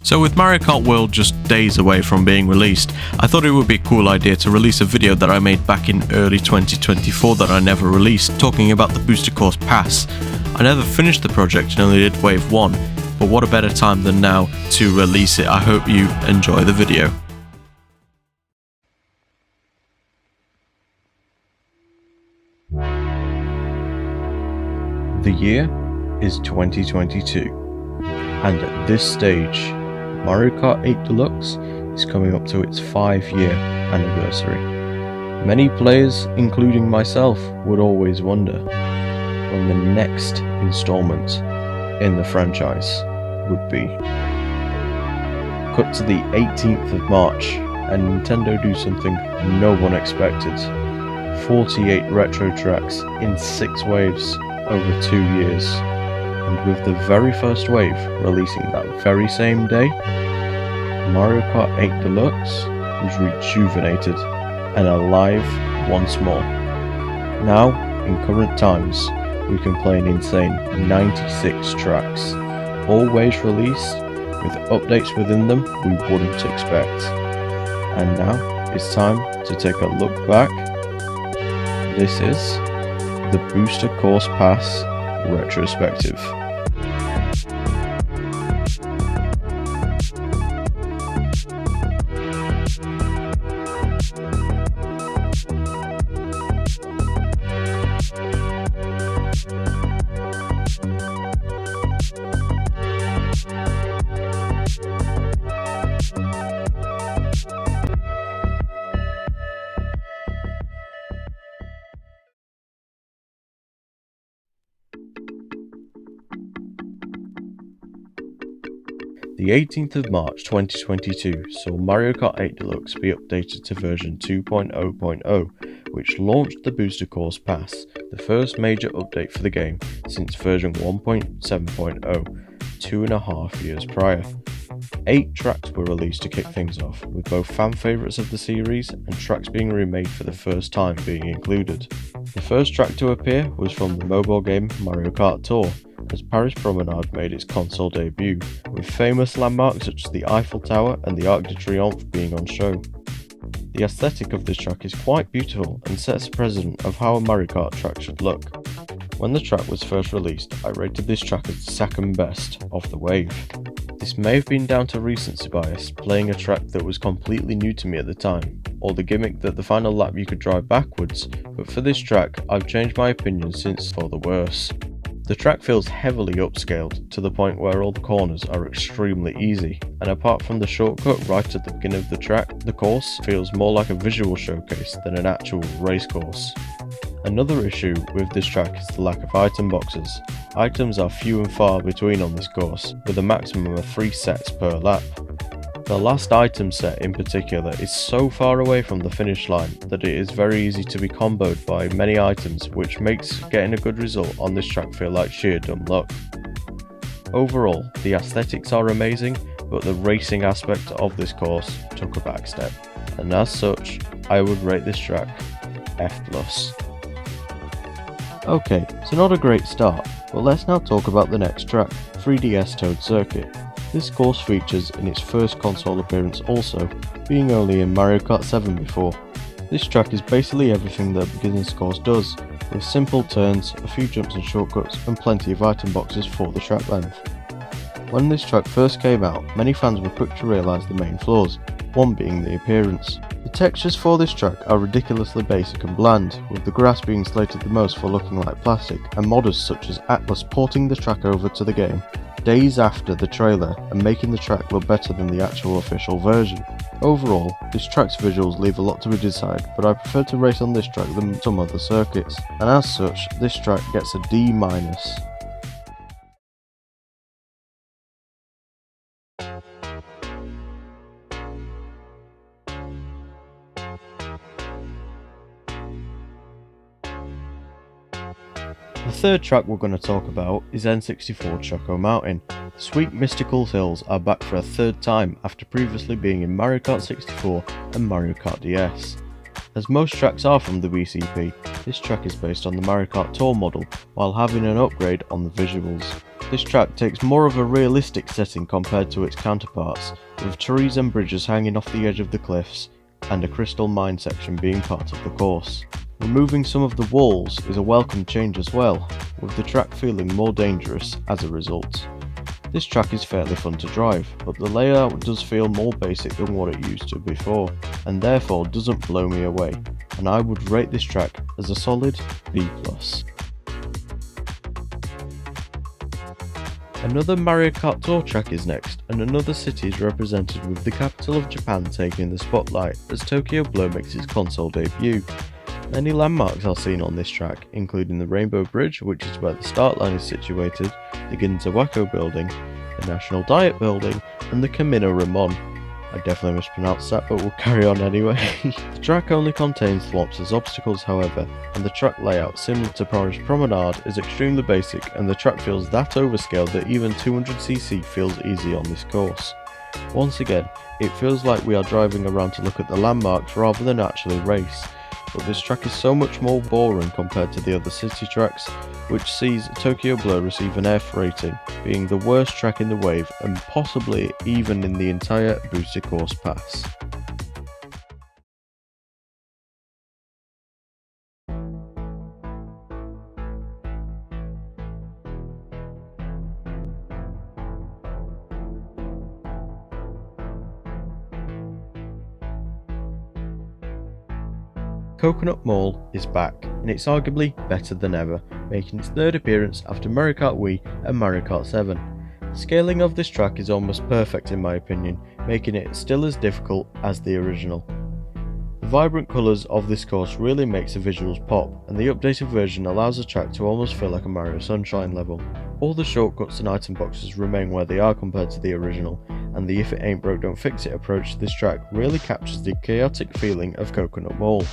So with Mario Kart World just days away from being released, I thought it would be a cool idea to release a video that I made back in early 2024 that I never released, talking about the Booster Course Pass. I never finished the project and only did Wave 1, but what a better time than now to release it. I hope you enjoy the video. The year is 2022, and at this stage, Mario Kart 8 Deluxe is coming up to its 5-year anniversary. Many players, including myself, would always wonder when the next installment in the franchise would be. Cut to the 18th of March, and Nintendo do something no one expected. 48 retro tracks in 6 waves over 2 years, and with the very first wave releasing that very same day, Mario Kart 8 Deluxe was rejuvenated and alive once more. Now, in current times, we can play an insane 96 tracks, all waves released with updates within them we wouldn't expect. And now, it's time to take a look back. This is the Booster Course Pass Retrospective. The 18th of March 2022 saw Mario Kart 8 Deluxe be updated to version 2.0.0, which launched the Booster Course Pass, the first major update for the game since version 1.7.0, 2.5 years prior. 8 tracks were released to kick things off, with both fan favourites of the series and tracks being remade for the first time being included. The first track to appear was from the mobile game Mario Kart Tour, as Paris Promenade made its console debut, with famous landmarks such as the Eiffel Tower and the Arc de Triomphe being on show. The aesthetic of this track is quite beautiful and sets a precedent of how a Mario Kart track should look. When the track was first released, I rated this track as the second best of the wave. This may have been down to recency bias, playing a track that was completely new to me at the time, or the gimmick that the final lap you could drive backwards, but for this track I've changed my opinion since for the worse. The track feels heavily upscaled, to the point where all the corners are extremely easy, and apart from the shortcut right at the beginning of the track, the course feels more like a visual showcase than an actual race course. Another issue with this track is the lack of item boxes. Items are few and far between on this course, with a maximum of 3 sets per lap. The last item set in particular is so far away from the finish line that it is very easy to be comboed by many items, which makes getting a good result on this track feel like sheer dumb luck. Overall, the aesthetics are amazing, but the racing aspect of this course took a back step, and as such, I would rate this track F+. Okay, so not a great start, but let's now talk about the next track, 3DS Toad Circuit. This course features in its first console appearance also, being only in Mario Kart 7 before. This track is basically everything that Beginner's Course does, with simple turns, a few jumps and shortcuts, and plenty of item boxes for the track length. When this track first came out, many fans were quick to realise the main flaws, one being the appearance. The textures for this track are ridiculously basic and bland, with the grass being slated the most for looking like plastic, and modders such as Atlas porting the track over to the game days after the trailer and making the track look better than the actual official version. Overall, this track's visuals leave a lot to be desired, but I prefer to race on this track than some other circuits, and as such, this track gets a D-. The third track we're going to talk about is N64 Choco Mountain. The sweet mystical hills are back for a third time after previously being in Mario Kart 64 and Mario Kart DS. As most tracks are from the BCP, this track is based on the Mario Kart Tour model while having an upgrade on the visuals. This track takes more of a realistic setting compared to its counterparts, with trees and bridges hanging off the edge of the cliffs, and a crystal mine section being part of the course. Removing some of the walls is a welcome change as well, with the track feeling more dangerous as a result. This track is fairly fun to drive, but the layout does feel more basic than what it used to before, and therefore doesn't blow me away, and I would rate this track as a solid B+. Another Mario Kart Tour track is next, and another city is represented with the capital of Japan taking the spotlight as Tokyo Blur makes its console debut. Many landmarks are seen on this track, including the Rainbow Bridge, which is where the start line is situated, the Ginzawako building, the National Diet building, and the Camino Ramon. I definitely mispronounced that, but we'll carry on anyway. The track only contains thwomps as obstacles however, and the track layout, similar to Paris Promenade, is extremely basic, and the track feels that overscaled that even 200cc feels easy on this course. Once again, it feels like we are driving around to look at the landmarks rather than actually race, but this track is so much more boring compared to the other city tracks, which sees Tokyo Blur receive an F rating, being the worst track in the wave and possibly even in the entire Booster Course Pass. Coconut Mall is back, and it's arguably better than ever, making its third appearance after Mario Kart Wii and Mario Kart 7. The scaling of this track is almost perfect in my opinion, making it still as difficult as the original. The vibrant colours of this course really makes the visuals pop, and the updated version allows the track to almost feel like a Mario Sunshine level. All the shortcuts and item boxes remain where they are compared to the original, and the if it ain't broke don't fix it approach to this track really captures the chaotic feeling of Coconut Mall.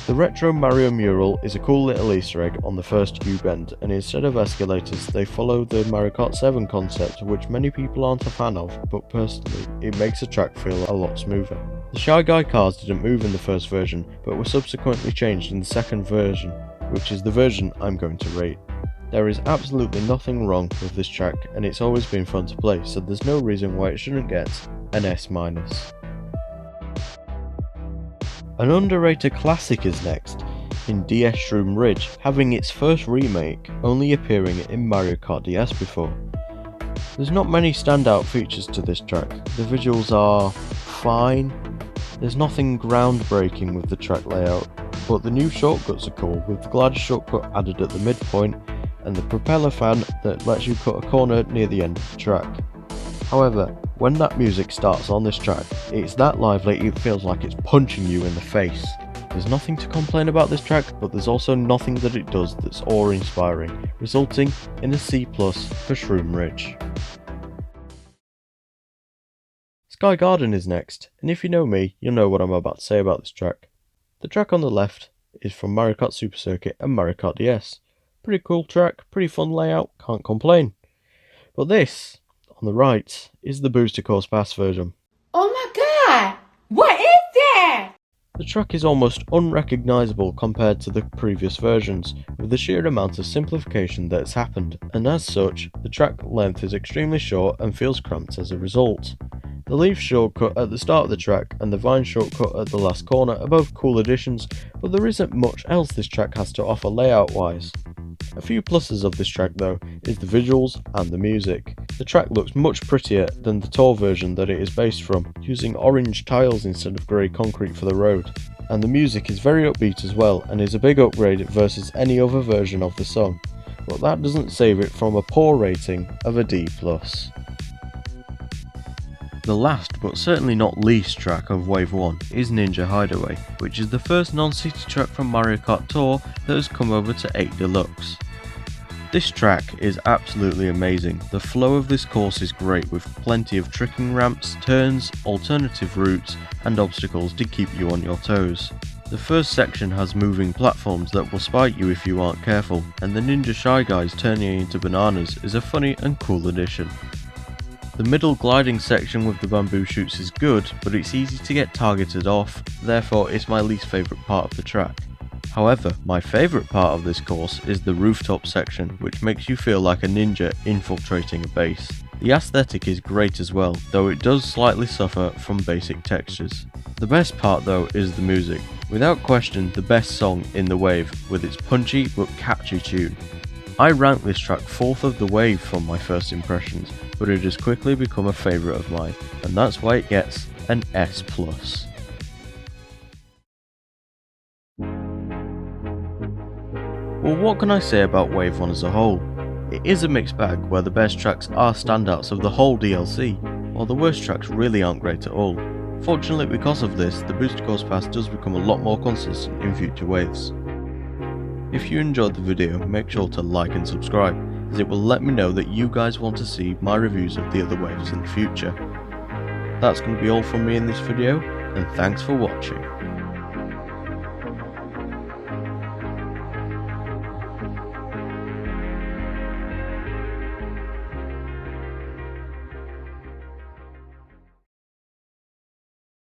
The retro Mario mural is a cool little Easter egg on the first U-bend, and instead of escalators they follow the Mario Kart 7 concept, which many people aren't a fan of, but personally it makes the track feel a lot smoother. The Shy Guy cars didn't move in the first version, but were subsequently changed in the second version, which is the version I'm going to rate. There is absolutely nothing wrong with this track, and it's always been fun to play, so there's no reason why it shouldn't get an S-. An underrated classic is next, in DS Shroom Ridge, having its first remake only appearing in Mario Kart DS before. There's not many standout features to this track. The visuals are fine, there's nothing groundbreaking with the track layout, but the new shortcuts are cool, with the glider shortcut added at the midpoint, and the propeller fan that lets you cut a corner near the end of the track. However, when that music starts on this track, it's that lively it feels like it's punching you in the face. There's nothing to complain about this track, but there's also nothing that it does that's awe-inspiring, resulting in a C+ for Shroom Ridge. Sky Garden is next, and if you know me, you'll know what I'm about to say about this track. The track on the left is from Mario Kart Super Circuit and Mario Kart DS. Pretty cool track, pretty fun layout, can't complain. But this, on the right, is the Booster Course Pass version. Oh my god! What is that? The track is almost unrecognisable compared to the previous versions, with the sheer amount of simplification that has happened, and as such, the track length is extremely short and feels cramped as a result. The leaf shortcut at the start of the track and the vine shortcut at the last corner are both cool additions, but there isn't much else this track has to offer layout wise. A few pluses of this track though is the visuals and the music. The track looks much prettier than the tour version that it is based from, using orange tiles instead of grey concrete for the road. And the music is very upbeat as well and is a big upgrade versus any other version of the song, but that doesn't save it from a poor rating of a D+. The last, but certainly not least track of Wave 1 is Ninja Hideaway, which is the first non-city track from Mario Kart Tour that has come over to 8 Deluxe. This track is absolutely amazing. The flow of this course is great, with plenty of tricking ramps, turns, alternative routes and obstacles to keep you on your toes. The first section has moving platforms that will spike you if you aren't careful, and the Ninja Shy Guys turning into bananas is a funny and cool addition. The middle gliding section with the bamboo shoots is good, but it's easy to get targeted off, therefore it's my least favourite part of the track. However, my favourite part of this course is the rooftop section, which makes you feel like a ninja infiltrating a base. The aesthetic is great as well, though it does slightly suffer from basic textures. The best part though is the music. Without question the best song in the Wave, with its punchy but catchy tune. I ranked this track 4th of the Wave from my first impressions, but it has quickly become a favourite of mine, and that's why it gets an S+. Well, what can I say about Wave 1 as a whole? It is a mixed bag where the best tracks are standouts of the whole DLC, while the worst tracks really aren't great at all. Fortunately because of this, the booster course pass does become a lot more consistent in future waves. If you enjoyed the video, make sure to like and subscribe, as it will let me know that you guys want to see my reviews of the other waves in the future. That's going to be all from me in this video, and thanks for watching.